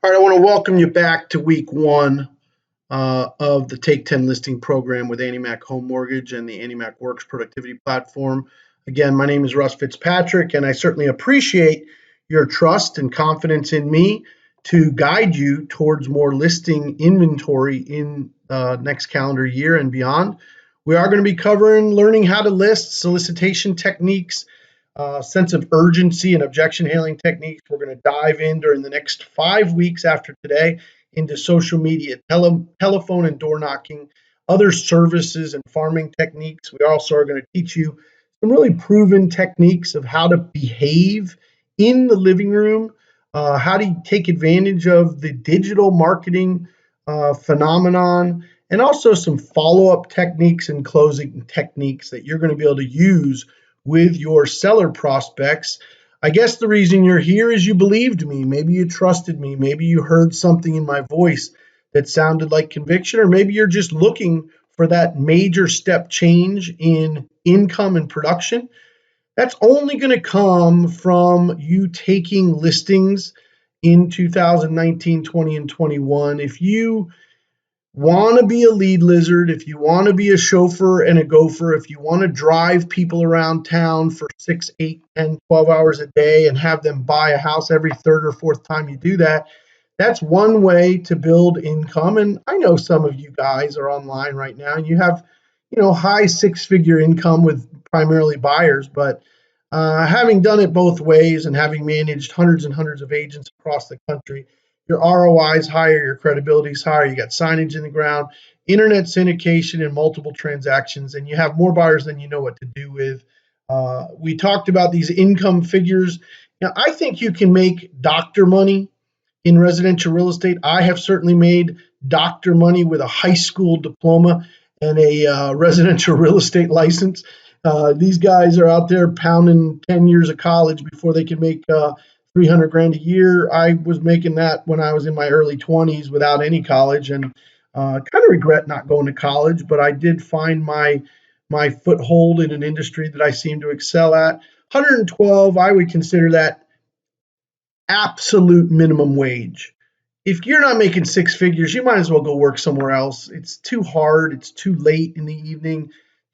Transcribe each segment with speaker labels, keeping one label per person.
Speaker 1: All right, I want to welcome you back to week one of the Take 10 listing program with AndyMac Home Mortgage and the AndyMac Works productivity platform. Again, my name is Russ Fitzpatrick, and I certainly appreciate your trust and confidence in me to guide you towards more listing inventory in next calendar year and beyond. We are going to be covering learning how to list, solicitation techniques, sense of urgency and objection handling techniques. We're going to dive in during the next 5 weeks after today into social media, telephone and door knocking, other services and farming techniques. We also are going to teach you some really proven techniques of how to behave in the living room, how to take advantage of the digital marketing phenomenon, and also some follow-up techniques and closing techniques that you're going to be able to use with your seller prospects. I guess the reason you're here is you believed me. Maybe you trusted me. Maybe you heard something in my voice that sounded like conviction, or maybe you're just looking for that major step change in income and production. That's only going to come from you taking listings in 2019, 20, and 21. If you want to be a lead lizard, if you want to be a chauffeur and a gopher, if you want to drive people around town for 6, 8, 10, 12 hours a day and have them buy a house every third or fourth time you do that, that's one way to build income. And I know some of you guys are online right now and you have, high six-figure income with primarily buyers, but having done it both ways and having managed hundreds and hundreds of agents across the country, your ROI is higher, your credibility is higher, you got signage in the ground, internet syndication and multiple transactions, and you have more buyers than you know what to do with. We talked about these income figures. Now, I think you can make doctor money in residential real estate. I have certainly made doctor money with a high school diploma and a residential real estate license. These guys are out there pounding 10 years of college before they can make 300 grand a year. I was making that when I was in my early 20s without any college, and kind of regret not going to college, but I did find my foothold in an industry that I seem to excel at. 112, I would consider that absolute minimum wage. If you're not making six figures, you might as well go work somewhere else. It's too hard. It's too late in the evening,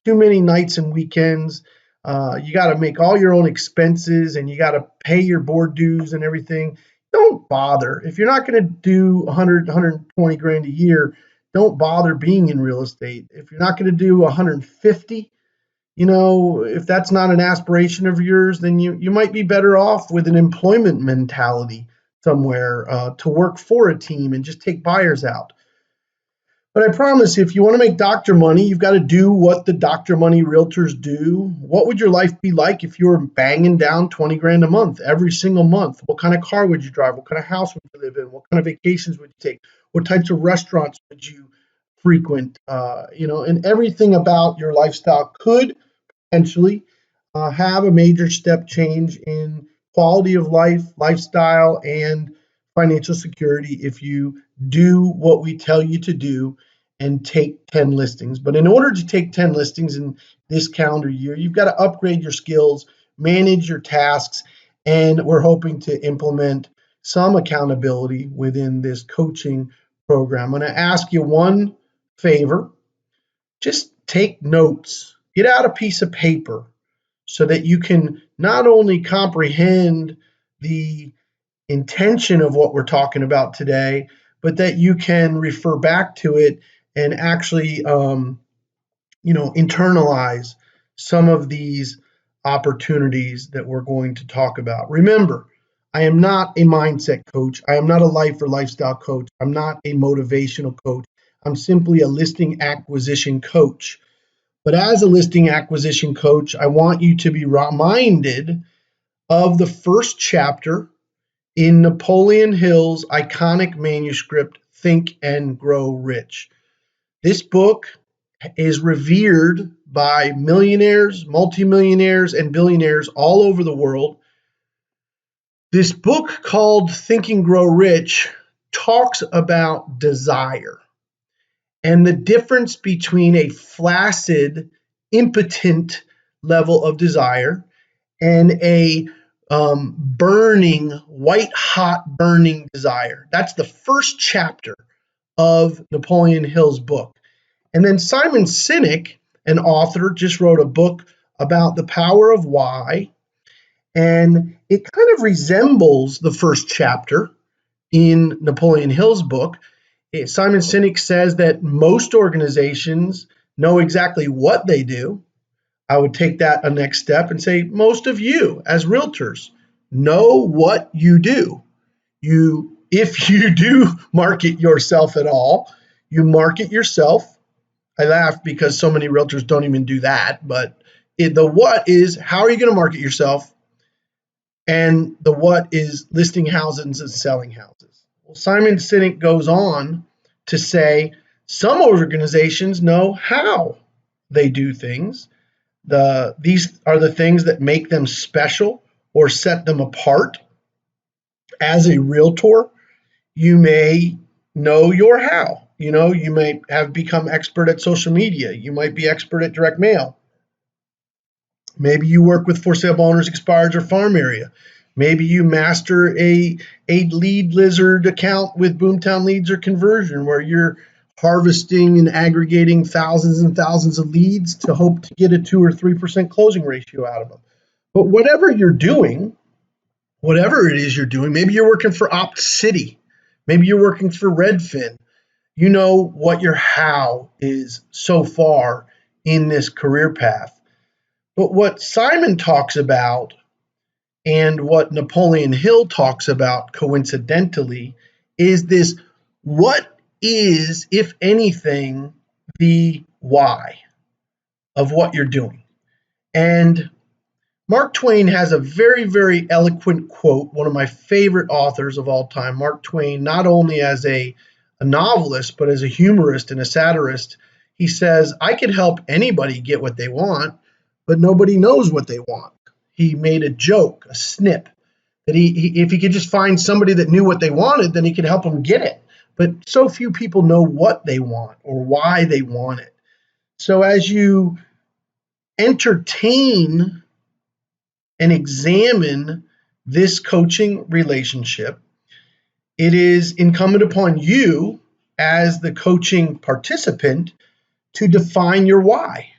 Speaker 1: too many nights and weekends. You got to make all your own expenses and you got to pay your board dues and everything. Don't bother. If you're not going to do 100, 120 grand a year, don't bother being in real estate. If you're not going to do 150, if that's not an aspiration of yours, then you might be better off with an employment mentality somewhere to work for a team and just take buyers out. But I promise, if you want to make doctor money, you've got to do what the doctor money realtors do. What would your life be like if you were banging down 20 grand a month every single month? What kind of car would you drive? What kind of house would you live in? What kind of vacations would you take? What types of restaurants would you frequent? And everything about your lifestyle could potentially have a major step change in quality of life, lifestyle, and financial security if you do what we tell you to do and take 10 listings. But in order to take 10 listings in this calendar year, you've got to upgrade your skills, manage your tasks, and we're hoping to implement some accountability within this coaching program. I'm going to ask you one favor. Just take notes. Get out a piece of paper so that you can not only comprehend the intention of what we're talking about today, but that you can refer back to it and actually, internalize some of these opportunities that we're going to talk about. Remember, I am not a mindset coach. I am not a life or lifestyle coach. I'm not a motivational coach. I'm simply a listing acquisition coach. But as a listing acquisition coach, I want you to be reminded of the first chapter in Napoleon Hill's iconic manuscript, Think and Grow Rich. This book is revered by millionaires, multimillionaires, and billionaires all over the world. This book called Think and Grow Rich talks about desire and the difference between a flaccid, impotent level of desire and a burning, white hot burning desire. That's the first chapter of Napoleon Hill's book. And then Simon Sinek, an author, just wrote a book about the power of why. And it kind of resembles the first chapter in Napoleon Hill's book. Simon Sinek says that most organizations know exactly what they do. I would take that a next step and say most of you as realtors know what you do. If you do market yourself at all, you market yourself. I laugh because so many realtors don't even do that, but the what is how are you going to market yourself, and the what is listing houses and selling houses. Well, Simon Sinek goes on to say some organizations know how they do things. These are the things that make them special or set them apart. As a realtor, you may know your how. You may have become expert at social media. You might be expert at direct mail. Maybe you work with for sale by owners, expireds, or farm area. Maybe you master a lead lizard account with Boomtown Leads or Conversion, where you're harvesting and aggregating thousands and thousands of leads to hope to get a 2 or 3% closing ratio out of them. But whatever you're doing, whatever it is you're doing, maybe you're working for Opt City, maybe you're working for Redfin. You know what your how is so far in this career path. But what Simon talks about and what Napoleon Hill talks about coincidentally is this: what is, if anything, the why of what you're doing? And Mark Twain has a very, very eloquent quote, one of my favorite authors of all time. Mark Twain, not only as a novelist, but as a humorist and a satirist, he says, I could help anybody get what they want, but nobody knows what they want. He made a joke, a snip, that if he could just find somebody that knew what they wanted, then he could help them get it. But so few people know what they want or why they want it. So as you entertain and examine this coaching relationship, it is incumbent upon you as the coaching participant to define your why.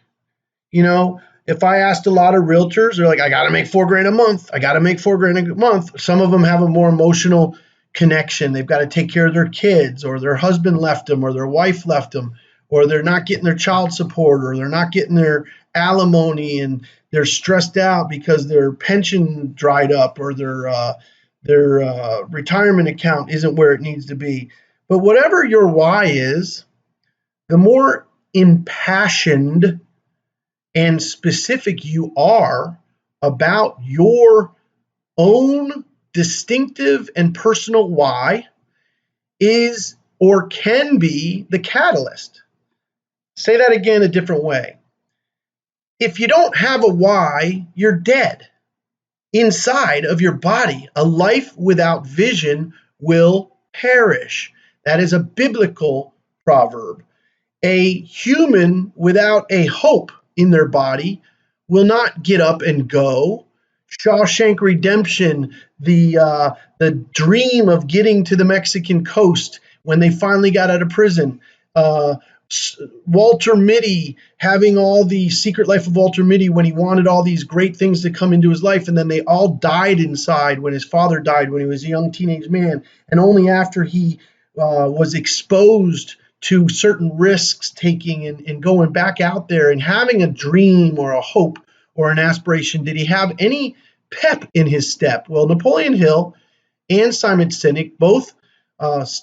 Speaker 1: If I asked a lot of realtors, they're like, I got to make $4,000 a month. I got to make $4,000 a month. Some of them have a more emotional connection. They've got to take care of their kids, or their husband left them, or their wife left them, or they're not getting their child support, or they're not getting their alimony, and they're stressed out because their pension dried up, or their retirement account isn't where it needs to be. But whatever your why is, the more impassioned and specific you are about your own distinctive and personal why, is or can be the catalyst. Say that again a different way. If you don't have a why, you're dead. Inside of your body, a life without vision will perish. That is a biblical proverb. A human without a hope in their body will not get up and go. Shawshank Redemption, the dream of getting to the Mexican coast when they finally got out of prison. Walter Mitty having all the Secret Life of Walter Mitty when he wanted all these great things to come into his life, and then they all died inside when his father died when he was a young teenage man, and only after he was exposed to certain risks taking and going back out there and having a dream or a hope or an aspiration did he have any pep in his step. Well, Napoleon Hill and Simon Sinek both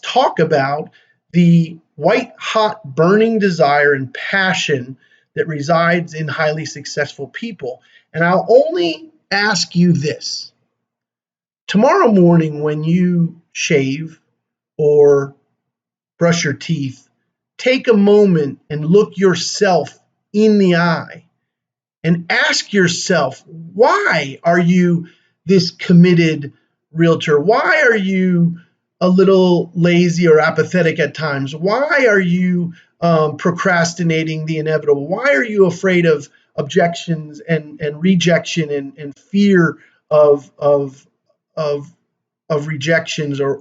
Speaker 1: talk about the white hot burning desire and passion that resides in highly successful people. And I'll only ask you this: tomorrow morning when you shave or brush your teeth, take a moment and look yourself in the eye and ask yourself, why are you this committed realtor? Why are you a little lazy or apathetic at times? Why are you procrastinating the inevitable? Why are you afraid of objections and rejection and fear of of of of rejections or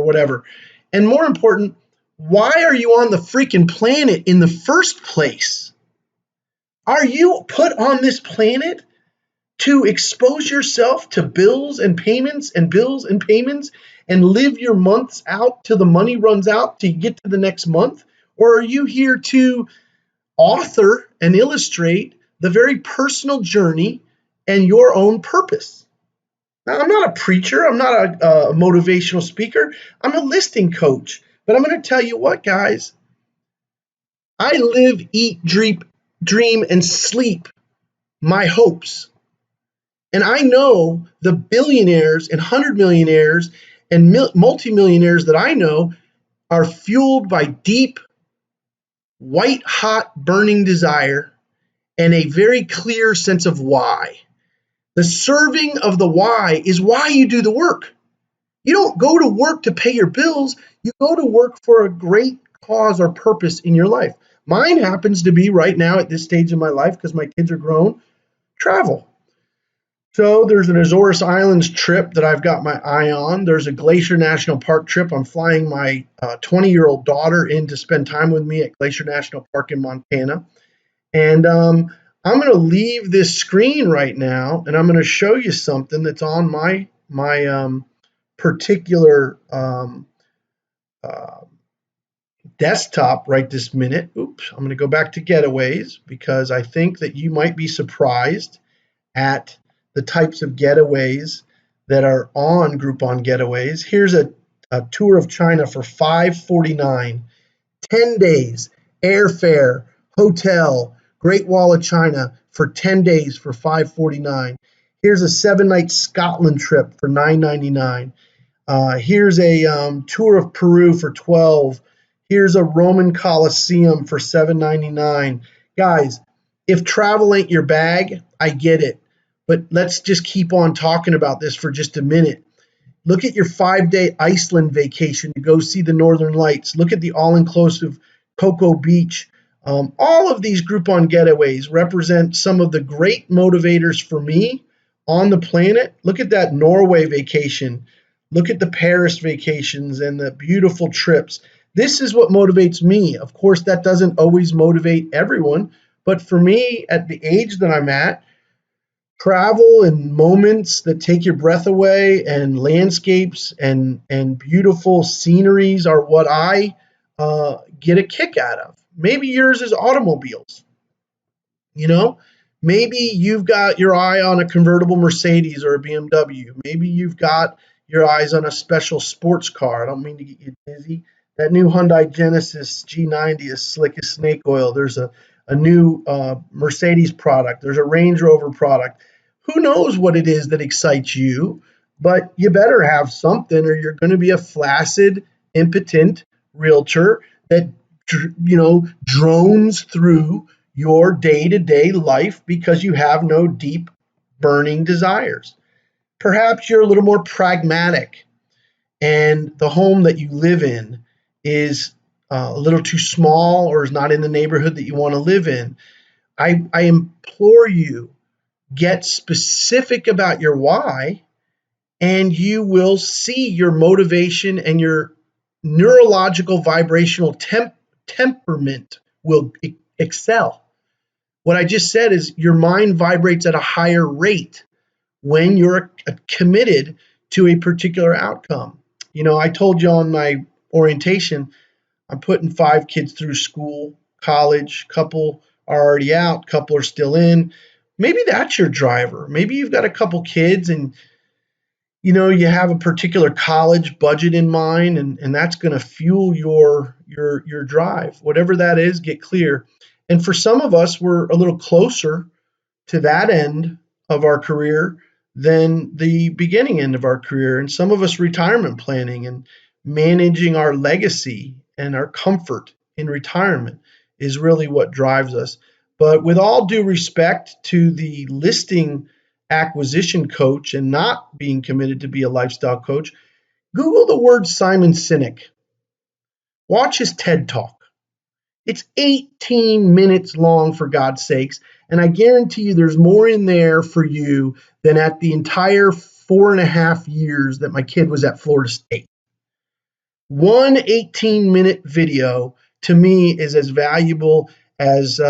Speaker 1: whatever. And more important, why are you on the freaking planet in the first place? Are you put on this planet to expose yourself to bills and payments and bills and payments and live your months out till the money runs out to get to the next month? Or are you here to author and illustrate the very personal journey and your own purpose? Now, I'm not a preacher, I'm not a motivational speaker, I'm a listing coach. But I'm going to tell you what, guys, I live, eat, dream, and sleep my hopes. And I know the billionaires and 100 millionaires and multimillionaires that I know are fueled by deep, white hot, burning desire and a very clear sense of why. The serving of the why is why you do the work. You don't go to work to pay your bills. You go to work for a great cause or purpose in your life. Mine happens to be right now at this stage in my life, because my kids are grown, travel. So there's an Azores Islands trip that I've got my eye on. There's a Glacier National Park trip. I'm flying my 20-year-old daughter in to spend time with me at Glacier National Park in Montana. And I'm going to leave this screen right now, and I'm going to show you something that's on my particular desktop right this minute. Oops, I'm going to go back to Getaways, because I think that you might be surprised at the types of getaways that are on Groupon Getaways. Here's a tour of China for $549, 10 days, airfare, hotel, Great Wall of China for 10 days for $549. Here's a 7-night Scotland trip for $999. Here's a tour of Peru for $12. Here's a Roman Colosseum for $799. Guys, if travel ain't your bag, I get it. But let's just keep on talking about this for just a minute. Look at your 5-day Iceland vacation to go see the Northern Lights. Look at the all-inclusive Cocoa Beach. All of these Groupon Getaways represent some of the great motivators for me on the planet. Look at that Norway vacation. Look at the Paris vacations and the beautiful trips. This is what motivates me. Of course, that doesn't always motivate everyone. But for me, at the age that I'm at, travel and moments that take your breath away and landscapes and beautiful sceneries are what I get a kick out of. Maybe yours is automobiles. You know, maybe you've got your eye on a convertible Mercedes or a BMW. Maybe you've got your eyes on a special sports car. I don't mean to get you dizzy. That new Hyundai Genesis G90 is slick as snake oil. There's a new Mercedes product. There's a Range Rover product. Who knows what it is that excites you, but you better have something, or you're going to be a flaccid, impotent realtor that, drones through your day-to-day life because you have no deep, burning desires. Perhaps you're a little more pragmatic, and the home that you live in is a little too small or is not in the neighborhood that you want to live in. I implore you, get specific about your why, and you will see your motivation and your neurological vibrational temperament will excel. What I just said is your mind vibrates at a higher rate when you're committed to a particular outcome. I told you on my orientation, I'm putting 5 kids through school, college, couple are already out, couple are still in. Maybe that's your driver. Maybe you've got a couple kids and you have a particular college budget in mind, and that's going to fuel your drive. Whatever that is, get clear. And for some of us, we're a little closer to that end of our career than the beginning end of our career. And some of us, retirement planning and managing our legacy and our comfort in retirement is really what drives us. But with all due respect to the listing acquisition coach and not being committed to be a lifestyle coach, Google the word Simon Sinek. Watch his TED Talk. It's 18 minutes long, for God's sakes. And I guarantee you there's more in there for you than at the entire 4.5 years that my kid was at Florida State. One 18-minute video to me is as valuable as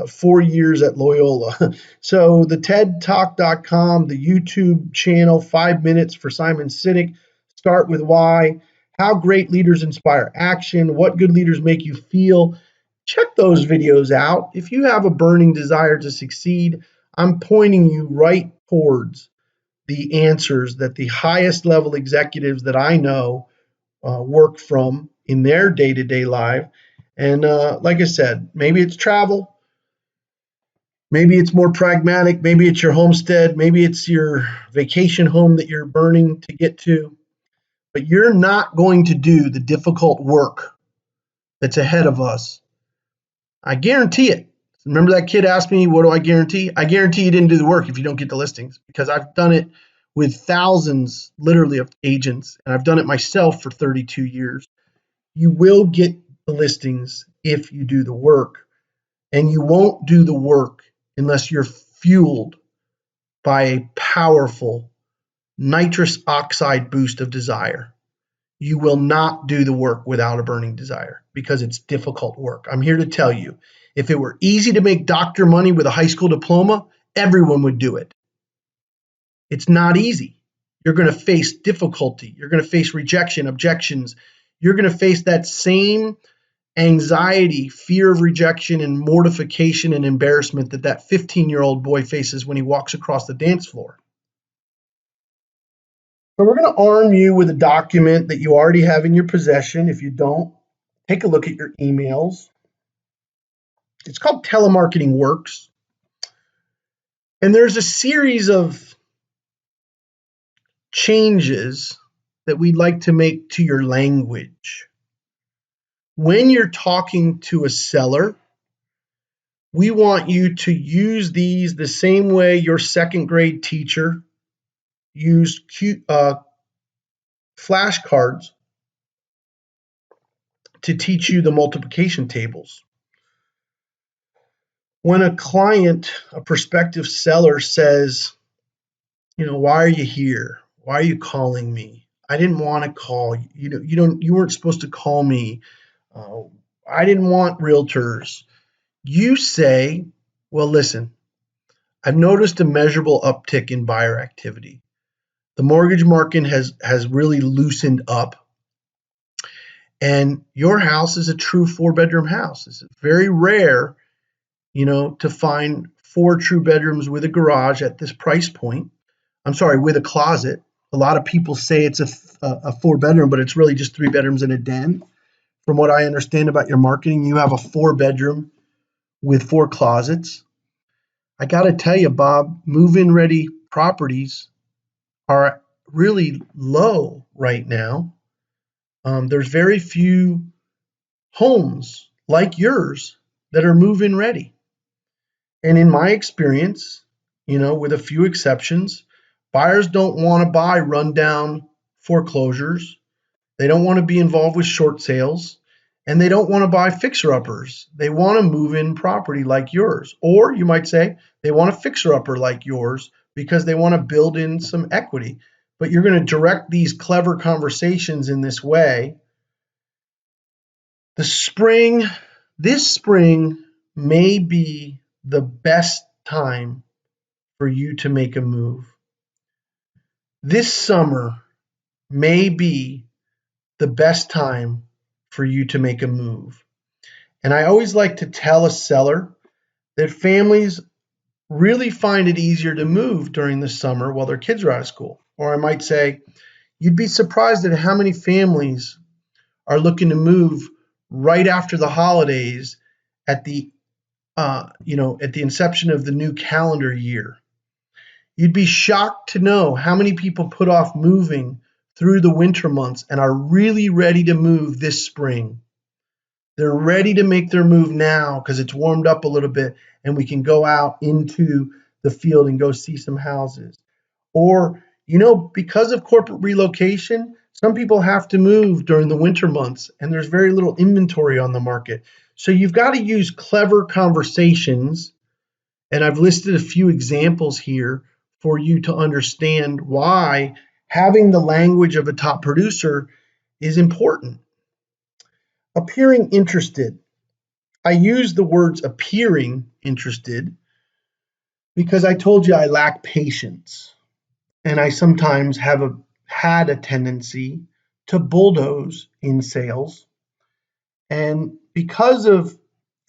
Speaker 1: 4 years at Loyola. So the TEDTalk.com, the YouTube channel, 5 minutes for Simon Sinek, Start with Why, How Great Leaders Inspire Action, What Good Leaders Make You Feel. Check those videos out. If you have a burning desire to succeed, I'm pointing you right towards the answers that the highest level executives that I know work from in their day-to-day life. And like I said, maybe it's travel, maybe it's more pragmatic, maybe it's your homestead, maybe it's your vacation home that you're burning to get to, but you're not going to do the difficult work that's ahead of us. I guarantee it. Remember that kid asked me, what do I guarantee? I guarantee you didn't do the work if you don't get the listings, because I've done it with thousands, literally, of agents, and I've done it myself for 32 years. You will get the listings if you do the work, and you won't do the work unless you're fueled by a powerful nitrous oxide boost of desire. You will not do the work without a burning desire because it's difficult work. I'm here to tell you, if it were easy to make doctor money with a high school diploma, everyone would do it. It's not easy. You're going to face difficulty. You're going to face rejection, objections. You're going to face that same anxiety, fear of rejection, and mortification and embarrassment that 15-year-old boy faces when he walks across the dance floor. So we're going to arm you with a document that you already have in your possession. If you don't, take a look at your emails. It's called Telemarketing Works. And there's a series of changes that we'd like to make to your language. When you're talking to a seller, we want you to use these the same way your second grade teacher used flashcards to teach you the multiplication tables. When a client, a prospective seller says, why are you here? Why are you calling me? I didn't want to call you. You weren't supposed to call me. I didn't want realtors. You say, well, listen, I've noticed a measurable uptick in buyer activity. The mortgage market has really loosened up. And your house is a true 4-bedroom house. It's very rare, to find 4 true bedrooms with a garage at this price point. I'm sorry, with a closet. A lot of people say it's a 4-bedroom, but it's really just 3 bedrooms and a den. From what I understand about your marketing, you have a 4-bedroom with 4 closets. I got to tell you, Bob, move-in ready properties are really low right now. There's very few homes like yours that are move-in ready. And in my experience, with a few exceptions, buyers don't want to buy rundown foreclosures. They don't want to be involved with short sales, and they don't want to buy fixer-uppers. They want a move-in property like yours. Or you might say they want a fixer-upper like yours because they want to build in some equity. But you're going to direct these clever conversations in this way. This spring may be the best time for you to make a move. This summer may be the best time for you to make a move. And I always like to tell a seller that families really find it easier to move during the summer while their kids are out of school. Or I might say, you'd be surprised at how many families are looking to move right after the holidays at the inception of the new calendar year. You'd be shocked to know how many people put off moving through the winter months and are really ready to move this spring. They're ready to make their move now because it's warmed up a little bit and we can go out into the field and go see some houses. Or, because of corporate relocation, Some people have to move during the winter months and there's very little inventory on the market. So you've got to use clever conversations. And I've listed a few examples here for you to understand why having the language of a top producer is important. Appearing interested. I use the words appearing interested because I told you I lack patience. And I sometimes had a tendency to bulldoze in sales. And because of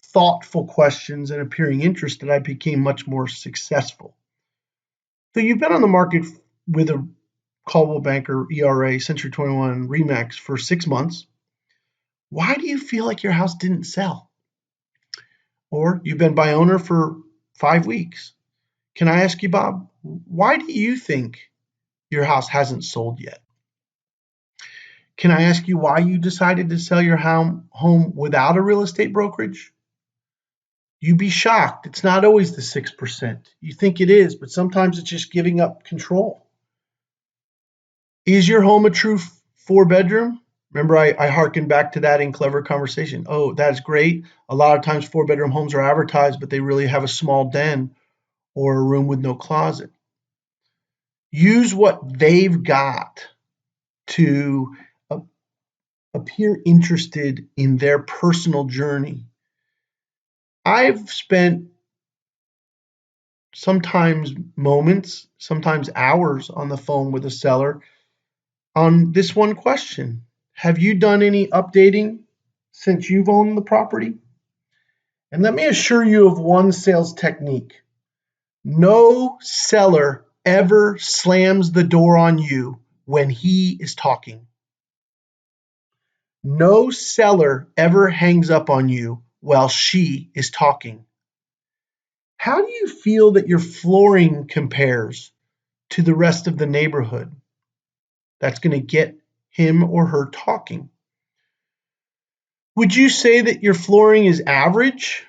Speaker 1: thoughtful questions and appearing interested, I became much more successful. So you've been on the market with a Coldwell Banker ERA Century 21 Remax for 6 months. Why do you feel like your house didn't sell? Or you've been by owner for 5 weeks. Can I ask you, Bob, why do you think your house hasn't sold yet? Can I ask you why you decided to sell your home without a real estate brokerage? You'd be shocked. It's not always the 6%. You think it is, but sometimes it's just giving up control. Is your home a true 4-bedroom? Remember, I hearkened back to that in clever conversation. Oh, that's great. A lot of times 4-bedroom homes are advertised, but they really have a small den or a room with no closet. Use what they've got to appear interested in their personal journey. I've spent sometimes moments, sometimes hours on the phone with a seller on this one question. Have you done any updating since you've owned the property? And let me assure you of one sales technique. No seller ever slams the door on you when he is talking. No seller ever hangs up on you while she is talking. How do you feel that your flooring compares to the rest of the neighborhood? That's going to get him or her talking. Would you say that your flooring is average,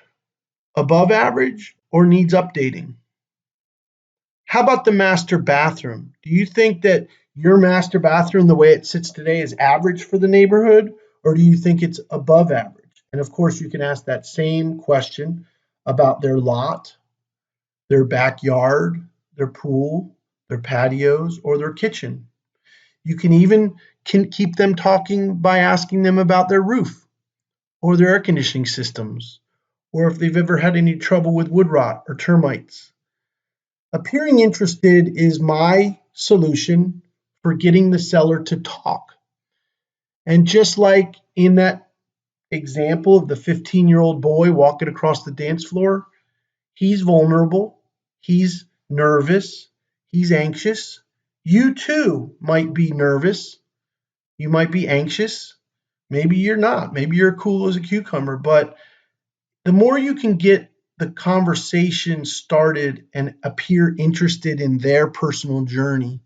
Speaker 1: above average, or needs updating? How about the master bathroom? Do you think that your master bathroom, the way it sits today, is average for the neighborhood, or do you think it's above average? And of course, you can ask that same question about their lot, their backyard, their pool, their patios, or their kitchen. You can even keep them talking by asking them about their roof or their air conditioning systems, or if they've ever had any trouble with wood rot or termites. Appearing interested is my solution for getting the seller to talk. And just like in that example of the 15-year-old boy walking across the dance floor, he's vulnerable, he's nervous, he's anxious. You too might be nervous, you might be anxious, maybe you're not, maybe you're cool as a cucumber, but the more you can get the conversation started and appear interested in their personal journey,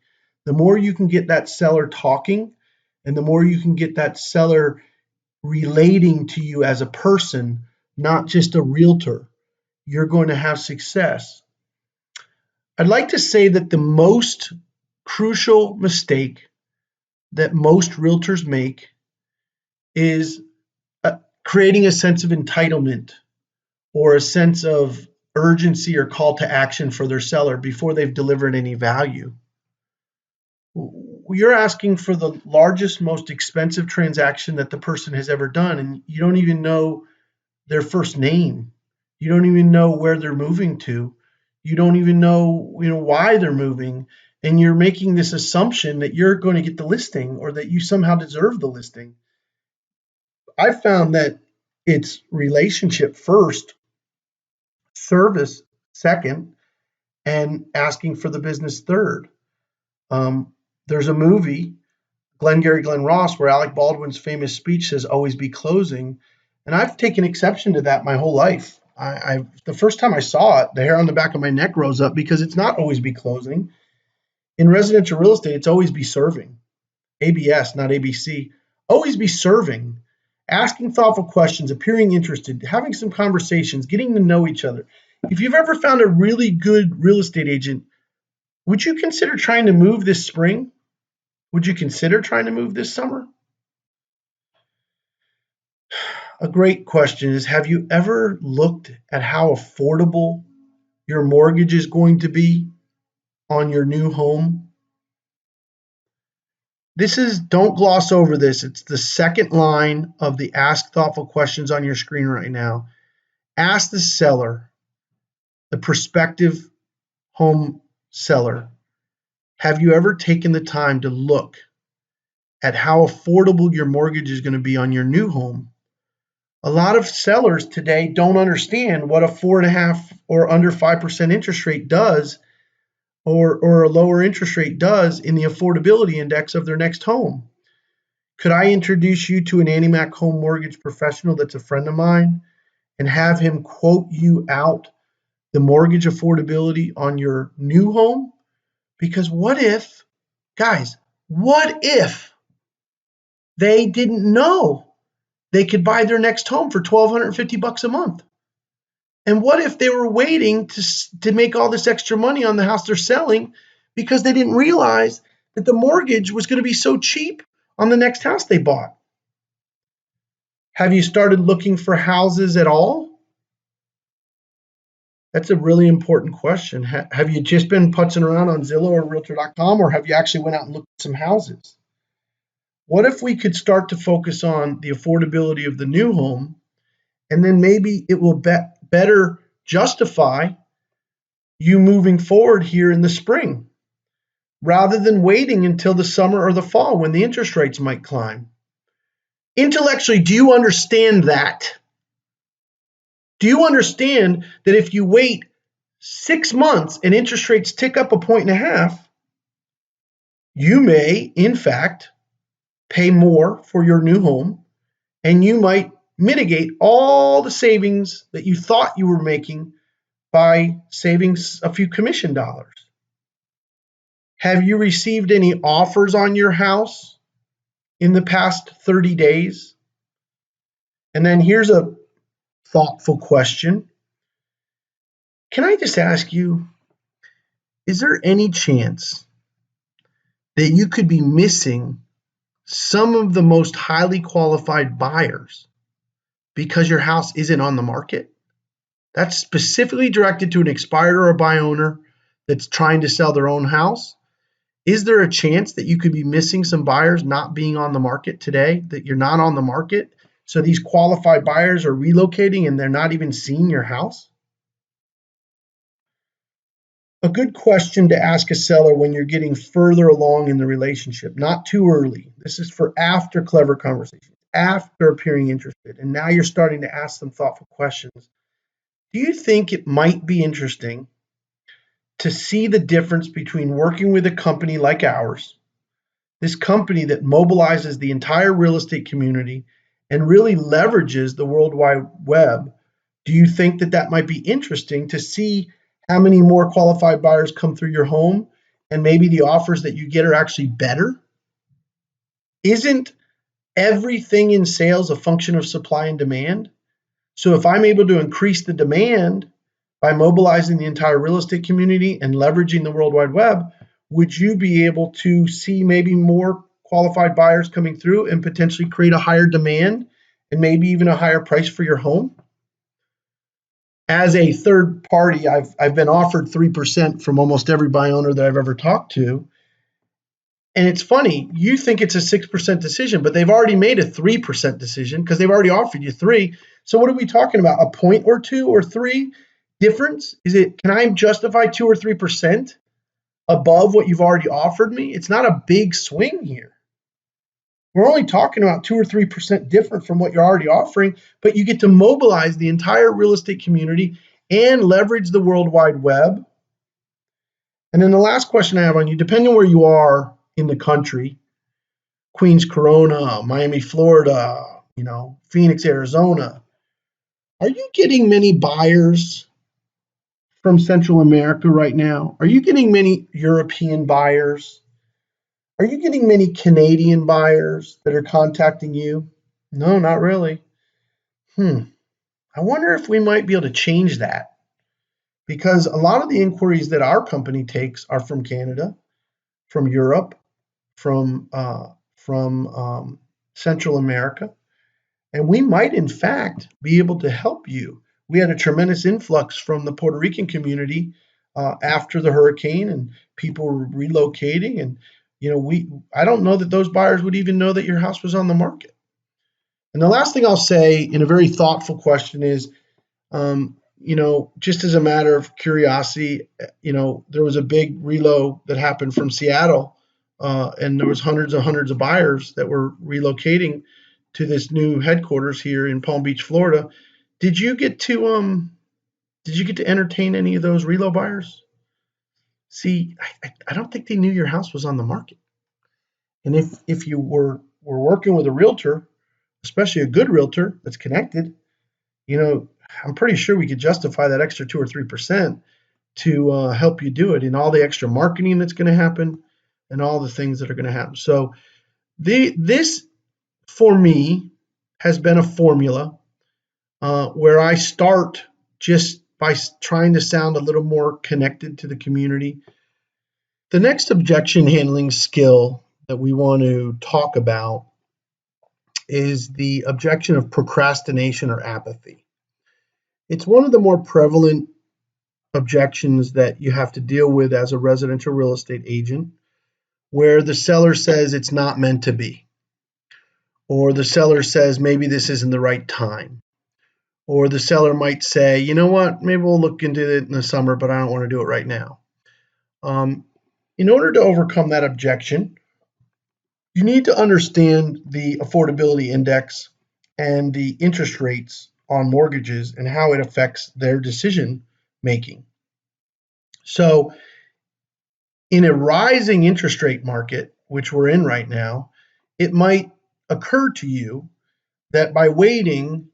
Speaker 1: the more you can get that seller talking, and the more you can get that seller relating to you as a person, not just a realtor, you're going to have success. I'd like to say that the most crucial mistake that most realtors make is creating a sense of entitlement or a sense of urgency or call to action for their seller before they've delivered any value. You're asking for the largest, most expensive transaction that the person has ever done, and you don't even know their first name. You don't even know where they're moving to. You don't even know, why they're moving, and you're making this assumption that you're going to get the listing or that you somehow deserve the listing. I found that it's relationship first, service second, and asking for the business third. There's a movie, Glengarry Glen Ross, where Alec Baldwin's famous speech says, "Always be closing," and I've taken exception to that my whole life. The first time I saw it, the hair on the back of my neck rose up because it's not always be closing. In residential real estate, it's always be serving. ABS, not ABC. Always be serving, asking thoughtful questions, appearing interested, having some conversations, getting to know each other. If you've ever found a really good real estate agent, would you consider trying to move this spring? Would you consider trying to move this summer? A great question is, have you ever looked at how affordable your mortgage is going to be on your new home? Don't gloss over this. It's the second line of the Ask Thoughtful Questions on your screen right now. Ask the seller, the prospective home seller, have you ever taken the time to look at how affordable your mortgage is going to be on your new home? A lot of sellers today don't understand what a 4.5 or under 5% interest rate does, or a lower interest rate does in the affordability index of their next home. Could I introduce you to an Annie Mac home mortgage professional that's a friend of mine and have him quote you out the mortgage affordability on your new home? Because what if they didn't know they could buy their next home for $1,250 a month? And what if they were waiting to make all this extra money on the house they're selling because they didn't realize that the mortgage was going to be so cheap on the next house they bought? Have you started looking for houses at all? That's a really important question. Have you just been putzing around on Zillow or Realtor.com, or have you actually went out and looked at some houses? What if we could start to focus on the affordability of the new home, and then maybe it will better justify you moving forward here in the spring, rather than waiting until the summer or the fall when the interest rates might climb? Intellectually, do you understand that? Do you understand that if you wait 6 months and interest rates tick up 1.5 points, you may, in fact, pay more for your new home, and you might mitigate all the savings that you thought you were making by saving a few commission dollars? Have you received any offers on your house in the past 30 days? And then here's a thoughtful question. Can I just ask you, is there any chance that you could be missing some of the most highly qualified buyers because your house isn't on the market? That's specifically directed to an expired or a buy owner that's trying to sell their own house. Is there a chance that you could be missing some buyers not being on the market today, that you're not on the market? So these qualified buyers are relocating and they're not even seeing your house? A good question to ask a seller when you're getting further along in the relationship, not too early. This is for after clever conversations, after appearing interested, and now you're starting to ask them thoughtful questions. Do you think it might be interesting to see the difference between working with a company like ours, this company that mobilizes the entire real estate community and really leverages the World Wide Web? Do you think that that might be interesting to see how many more qualified buyers come through your home, and maybe the offers that you get are actually better? Isn't everything in sales a function of supply and demand? So if I'm able to increase the demand by mobilizing the entire real estate community and leveraging the World Wide Web, would you be able to see maybe more qualified buyers coming through and potentially create a higher demand and maybe even a higher price for your home? As a third party, I've been offered 3% from almost every buy owner that I've ever talked to. And it's funny, you think it's a 6% decision, but they've already made a 3% decision because they've already offered you 3. So what are we talking about? A point or 2 or 3 difference? Can I justify 2 or 3% above what you've already offered me? It's not a big swing here. We're only talking about 2 or 3% different from what you're already offering, but you get to mobilize the entire real estate community and leverage the World Wide Web. And then the last question I have on you, depending on where you are in the country, Queens, Corona, Miami, Florida, Phoenix, Arizona, are you getting many buyers from Central America right now? Are you getting many European buyers? Are you getting many Canadian buyers that are contacting you? No, not really. I wonder if we might be able to change that, because a lot of the inquiries that our company takes are from Canada, from Europe, from Central America, and we might in fact be able to help you. We had a tremendous influx from the Puerto Rican community after the hurricane, and people were relocating. And I don't know that those buyers would even know that your house was on the market. And the last thing I'll say in a very thoughtful question is, just as a matter of curiosity, there was a big relo that happened from Seattle, and there was hundreds and hundreds of buyers that were relocating to this new headquarters here in Palm Beach, Florida. Did you get to entertain any of those relo buyers? See, I don't think they knew your house was on the market. And if you were working with a realtor, especially a good realtor that's connected, I'm pretty sure we could justify that extra 2 or 3% to help you do it, and all the extra marketing that's going to happen and all the things that are going to happen. So this, for me, has been a formula where I start just by trying to sound a little more connected to the community. The next objection handling skill that we want to talk about is the objection of procrastination or apathy. It's one of the more prevalent objections that you have to deal with as a residential real estate agent, where the seller says it's not meant to be, or the seller says maybe this isn't the right time, or the seller might say, you know what, maybe we'll look into it in the summer, but I don't want to do it right now. In order to overcome that objection, you need to understand the affordability index and the interest rates on mortgages and how it affects their decision making. So in a rising interest rate market, which we're in right now, it might occur to you that by waiting,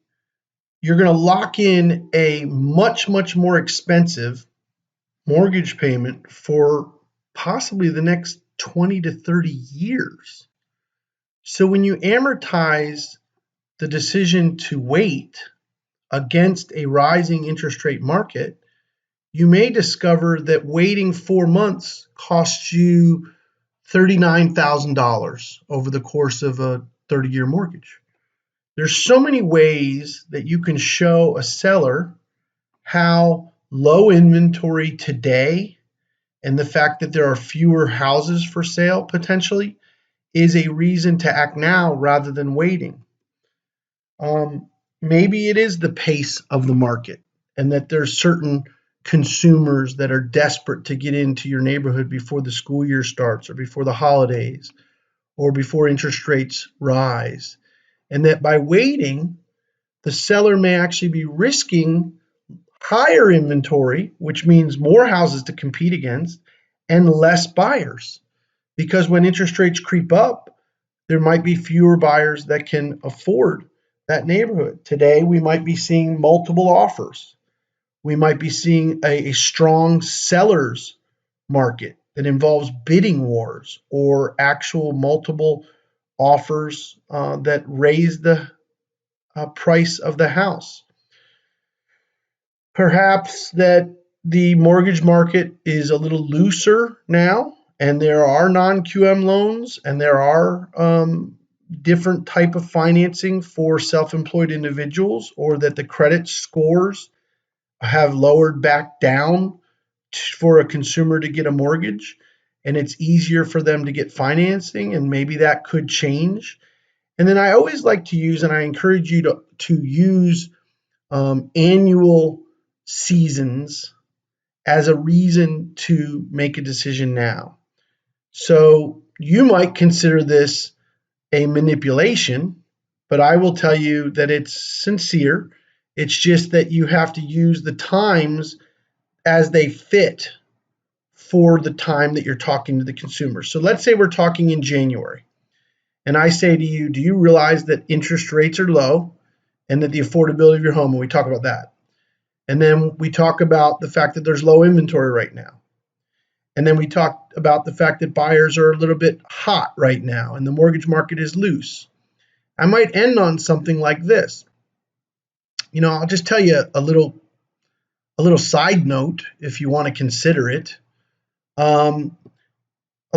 Speaker 1: you're going to lock in a much, much more expensive mortgage payment for possibly the next 20 to 30 years. So when you amortize the decision to wait against a rising interest rate market, you may discover that waiting 4 months costs you $39,000 over the course of a 30-year mortgage. There's so many ways that you can show a seller how low inventory today and the fact that there are fewer houses for sale potentially is a reason to act now rather than waiting. Maybe it is the pace of the market and that there's certain consumers that are desperate to get into your neighborhood before the school year starts or before the holidays or before interest rates rise. And that by waiting, the seller may actually be risking higher inventory, which means more houses to compete against and less buyers. Because when interest rates creep up, there might be fewer buyers that can afford that neighborhood. Today, we might be seeing multiple offers. We might be seeing a strong seller's market that involves bidding wars or actual multiple offers that raise the price of the house. Perhaps that the mortgage market is a little looser now, and there are non-QM loans, and there are different type of financing for self-employed individuals, or that the credit scores have lowered back down for a consumer to get a mortgage, and it's easier for them to get financing, and maybe that could change. And then I always like to use, and I encourage you to use annual seasons as a reason to make a decision now. So you might consider this a manipulation, but I will tell you that it's sincere. It's just that you have to use the times as they fit for the time that you're talking to the consumer. So let's say we're talking in January, and I say to you, do you realize that interest rates are low and that the affordability of your home, and we talk about that. And then we talk about the fact that there's low inventory right now. And then we talk about the fact that buyers are a little bit hot right now and the mortgage market is loose. I might end on something like this. I'll just tell you a little side note if you want to consider it. A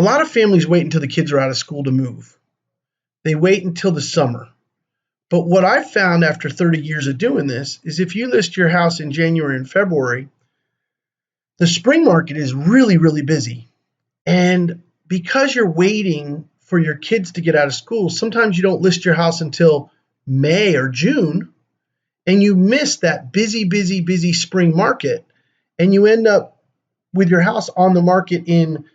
Speaker 1: A lot of families wait until the kids are out of school to move. They wait until the summer. But what I've found after 30 years of doing this is if you list your house in January and February, the spring market is really, really busy. And because you're waiting for your kids to get out of school, sometimes you don't list your house until May or June, and you miss that busy, busy, busy spring market, and you end up with your house on the market in,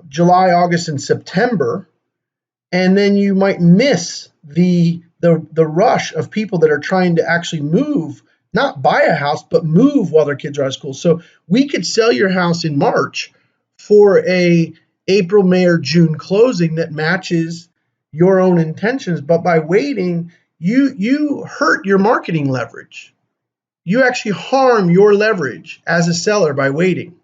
Speaker 1: July, August, and September, and then you might miss the rush of people that are trying to actually move, not buy a house, but move while their kids are out of school. So we could sell your house in March for a April, May, or June closing that matches your own intentions, but by waiting, you hurt your marketing leverage. You actually harm your leverage as a seller by waiting.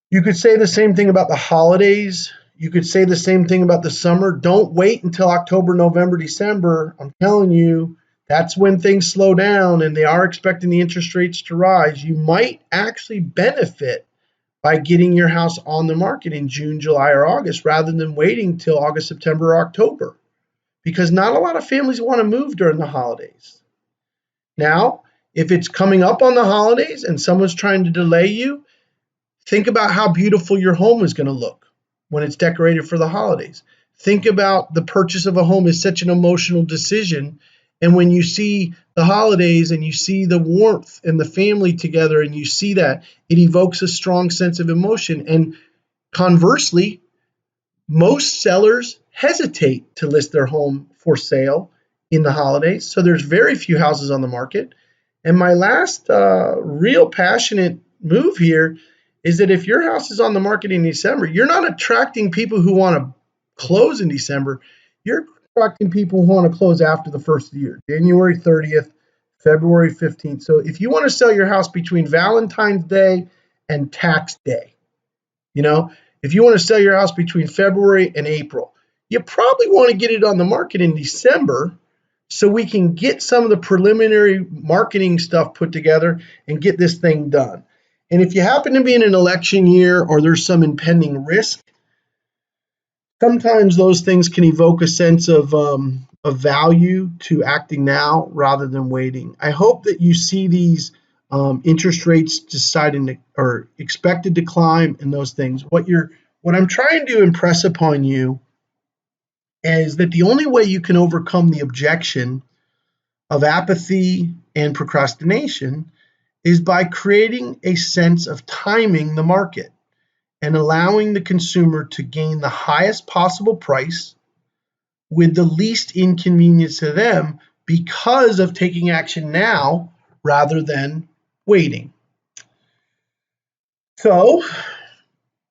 Speaker 1: You could say the same thing about the holidays. You could say the same thing about the summer. Don't wait until October, November, December. I'm telling you, that's when things slow down and they are expecting the interest rates to rise. You might actually benefit by getting your house on the market in June, July, or August rather than waiting till August, September, or October, because not a lot of families want to move during the holidays. Now, if it's coming up on the holidays and someone's trying to delay you, think about how beautiful your home is going to look when it's decorated for the holidays. Think about the purchase of a home is such an emotional decision. And when you see the holidays and you see the warmth and the family together and you see that, it evokes a strong sense of emotion. And conversely, most sellers hesitate to list their home for sale in the holidays. So there's very few houses on the market. And my last real passionate move here is that if your house is on the market in December, you're not attracting people who want to close in December. You're attracting people who want to close after the first of the year, January 30th, February 15th. So if you want to sell your house between Valentine's Day and tax day, if you want to sell your house between February and April, you probably want to get it on the market in December so we can get some of the preliminary marketing stuff put together and get this thing done. And if you happen to be in an election year or there's some impending risk, sometimes those things can evoke a sense of value to acting now rather than waiting. I hope that you see these interest rates deciding to or expected to climb and those things. What I'm trying to impress upon you is that the only way you can overcome the objection of apathy and procrastination is by creating a sense of timing the market and allowing the consumer to gain the highest possible price with the least inconvenience to them because of taking action now rather than waiting. So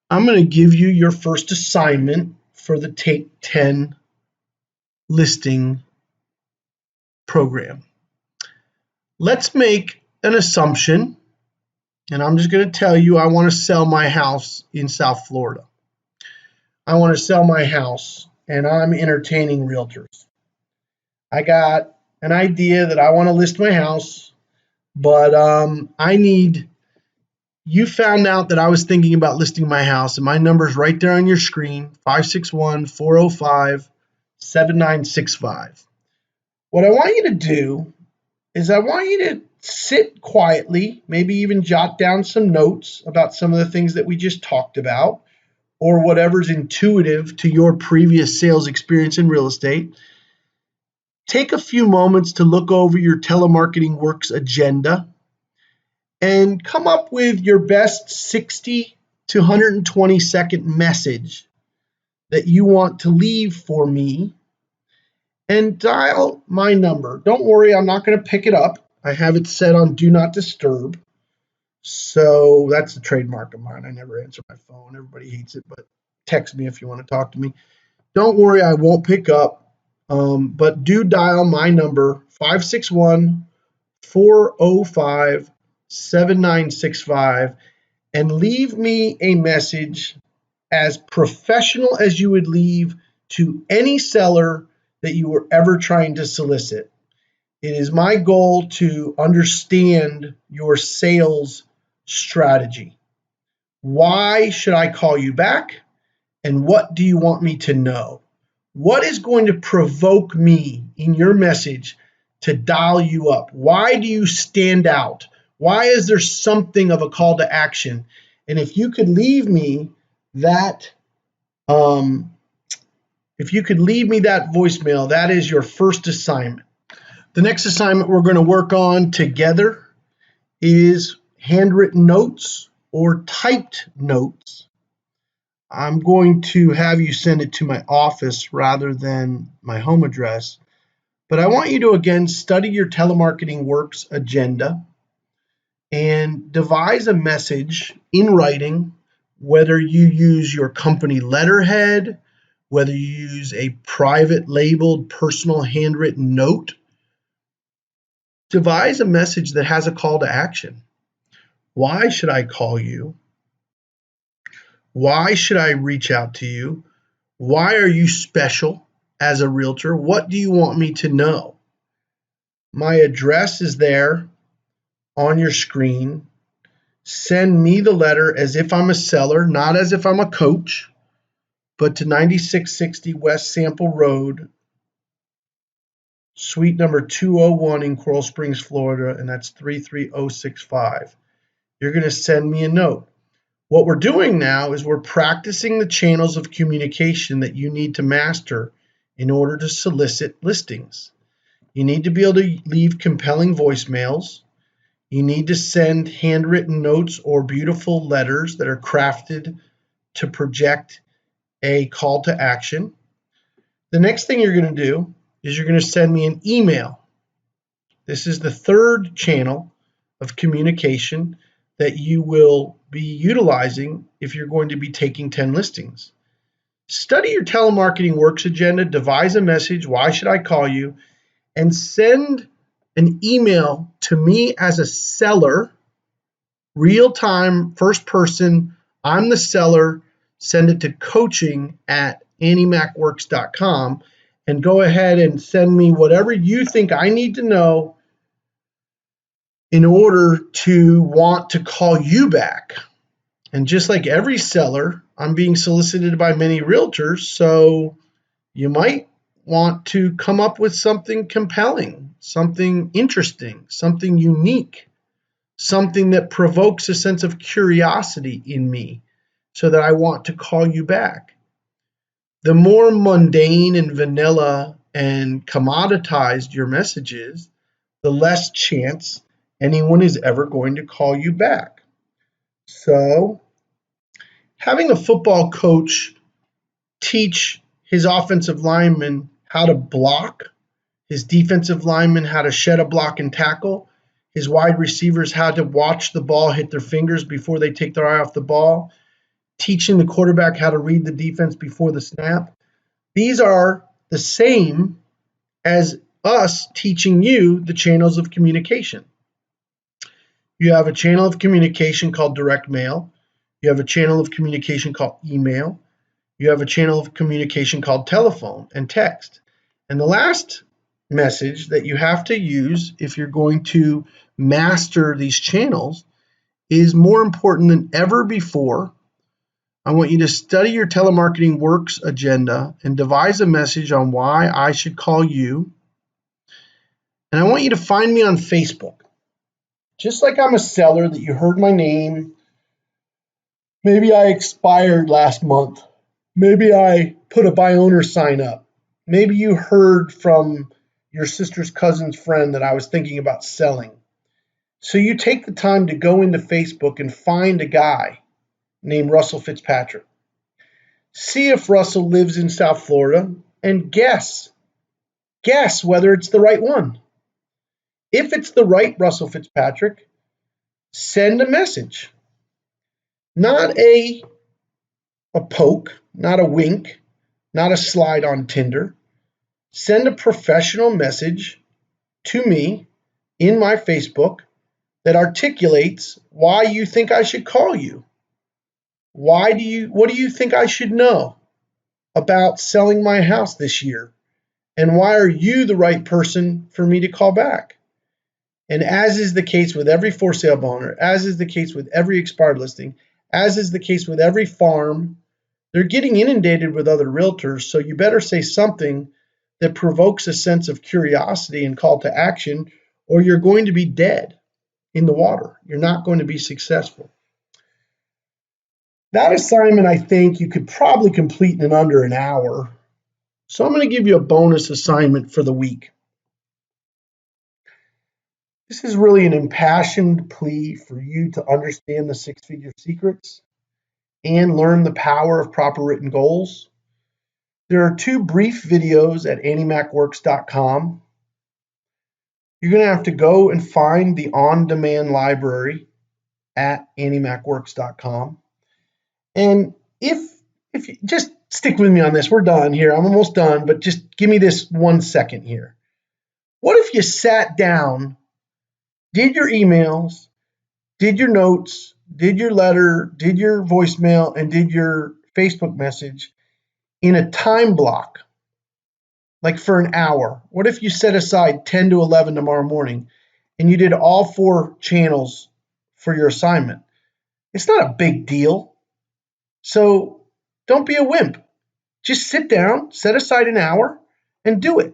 Speaker 1: I'm going to give you your first assignment for the Take 10 listing program. Let's make an assumption, and I'm just going to tell you I want to sell my house in South Florida. I want to sell my house, and I'm entertaining realtors. I got an idea that I want to list my house, but you found out that I was thinking about listing my house, and my number is right there on your screen, 561-405-7965. What I want you to do is I want you to sit quietly, maybe even jot down some notes about some of the things that we just talked about, or whatever's intuitive to your previous sales experience in real estate. Take a few moments to look over your telemarketing works agenda and come up with your best 60 to 120 second message that you want to leave for me, and dial my number. Don't worry, I'm not going to pick it up. I have it set on Do Not Disturb. So that's a trademark of mine. I never answer my phone. Everybody hates it, but text me if you want to talk to me. Don't worry, I won't pick up, but do dial my number, 561-405-7965, and leave me a message as professional as you would leave to any seller that you were ever trying to solicit. It is my goal to understand your sales strategy. Why should I call you back? And what do you want me to know? What is going to provoke me in your message to dial you up? Why do you stand out? Why is there something of a call to action? And if you could leave me that voicemail, that is your first assignment. The next assignment we're going to work on together is handwritten notes or typed notes. I'm going to have you send it to my office rather than my home address. But I want you to, again, study your Telemarketing Works agenda and devise a message in writing, whether you use your company letterhead, whether you use a private labeled personal handwritten note. Devise a message that has a call to action. Why should I call you? Why should I reach out to you? Why are you special as a realtor? What do you want me to know? My address is there on your screen. Send me the letter as if I'm a seller, not as if I'm a coach, but to 9660 West Sample Road, suite number 201 in Coral Springs, Florida, and that's 33065. You're going to send me a note. What we're doing now is we're practicing the channels of communication that you need to master in order to solicit listings. You need to be able to leave compelling voicemails. You need to send handwritten notes or beautiful letters that are crafted to project a call to action. The next thing you're going to do is you're going to send me an email. This is the third channel of communication that you will be utilizing if you're going to be taking 10 listings. Study your Telemarketing Works agenda, devise a message, why should I call you, and send an email to me as a seller, real time, first person, I'm the seller. Send it to coaching@AnnieMacWorks.com and go ahead and send me whatever you think I need to know in order to want to call you back. And just like every seller, I'm being solicited by many realtors, so you might want to come up with something compelling, something interesting, something unique, something that provokes a sense of curiosity in me so that I want to call you back. The more mundane and vanilla and commoditized your message is, the less chance anyone is ever going to call you back. So, having a football coach teach his offensive lineman how to block, his defensive lineman how to shed a block and tackle, his wide receivers how to watch the ball hit their fingers before they take their eye off the ball, teaching the quarterback how to read the defense before the snap. These are the same as us teaching you the channels of communication. You have a channel of communication called direct mail. You have a channel of communication called email. You have a channel of communication called telephone and text. And the last message that you have to use if you're going to master these channels is more important than ever before. I want you to study your Telemarketing Works agenda and devise a message on why I should call you. And I want you to find me on Facebook. Just like I'm a seller that you heard my name, maybe I expired last month. Maybe I put a buy owner sign up. Maybe you heard from your sister's cousin's friend that I was thinking about selling. So you take the time to go into Facebook and find a guy named Russell Fitzpatrick. See if Russell lives in South Florida and guess whether it's the right one. If it's the right Russell Fitzpatrick, send a message. Not a poke, not a wink, not a slide on Tinder. Send a professional message to me in my Facebook that articulates why you think I should call you. What do you think I should know about selling my house this year? And why are you the right person for me to call back? And as is the case with every for sale owner, as is the case with every expired listing, As is the case with every farm, they're getting inundated with other realtors, so you better say something that provokes a sense of curiosity and call to action, or you're going to be dead in the water. You're not going to be successful. That assignment, I think you could probably complete in under an hour. So I'm going to give you a bonus assignment for the week. This is really an impassioned plea for you to understand the six-figure secrets and learn the power of proper written goals. There are 2 brief videos at AnnieMacWorks.com. You're going to have to go and find the on-demand library at AnnieMacWorks.com. And if you just stick with me on this, we're done here. I'm almost done, but just give me this 1 second here. What if you sat down, did your emails, did your notes, did your letter, did your voicemail, and did your Facebook message in a time block, like for an hour? What if you set aside 10 to 11 tomorrow morning and you did all 4 channels for your assignment? It's not a big deal. So don't be a wimp. Just sit down, set aside an hour, and do it.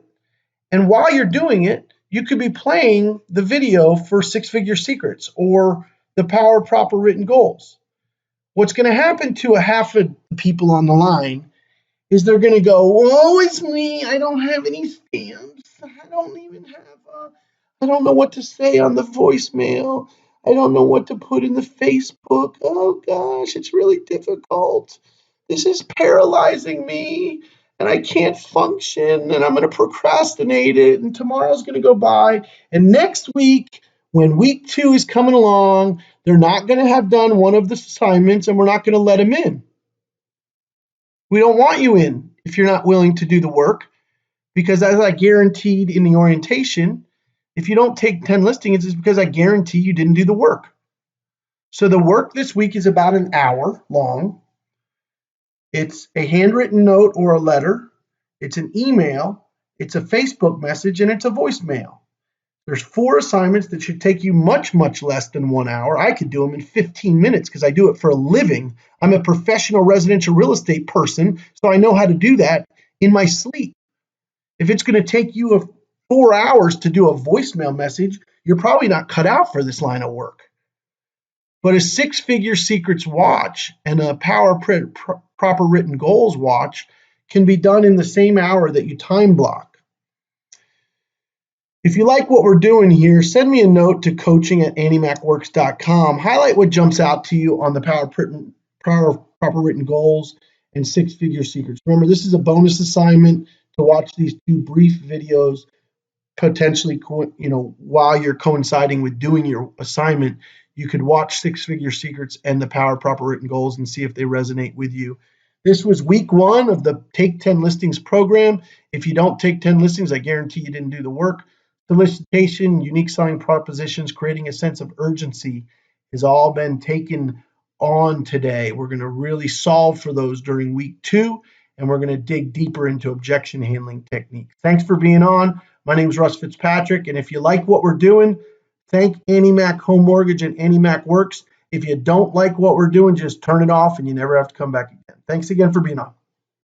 Speaker 1: And while you're doing it, you could be playing the video for Six-Figure Secrets or the Power of Proper Written Goals. What's going to happen to a half of the people on the line is they're going to go, "Woe is me, I don't have any stamps. I don't know what to say on the voicemail. I don't know what to put in the Facebook. Oh gosh, it's really difficult. This is paralyzing me, and I can't function, and I'm going to procrastinate it, and tomorrow's going to go by. And next week, when week 2 is coming along, they're not going to have done one of the assignments, and we're not going to let them in. We don't want you in if you're not willing to do the work, because as I guaranteed in the orientation, if you don't take 10 listings, it's because I guarantee you didn't do the work. So the work this week is about an hour long. It's a handwritten note or a letter. It's an email. It's a Facebook message, and it's a voicemail. There's 4 assignments that should take you much, much less than 1 hour. I could do them in 15 minutes because I do it for a living. I'm a professional residential real estate person, so I know how to do that in my sleep. If it's going to take you 4 hours to do a voicemail message, you're probably not cut out for this line of work. But a Six-Figure Secrets watch and a Power Proper Written Goals watch can be done in the same hour that you time block. If you like what we're doing here, send me a note to coaching@AnnieMacWorks.com. Highlight what jumps out to you on the Power Proper Written Goals and Six-Figure Secrets. Remember, this is a bonus assignment to watch these 2 brief videos, potentially, while you're coinciding with doing your assignment. You could watch Six-Figure Secrets and the Power Proper Written Goals and see if they resonate with you. This was week 1 of the Take 10 Listings program. If you don't take 10 listings, I guarantee you didn't do the work. Solicitation, unique selling propositions, creating a sense of urgency has all been taken on today. We're going to really solve for those during week 2, and we're going to dig deeper into objection handling techniques. Thanks for being on. My name is Russ Fitzpatrick, and if you like what we're doing, thank Annie Mac Home Mortgage and Annie Mac Works. If you don't like what we're doing, just turn it off and you never have to come back again. Thanks again for being on.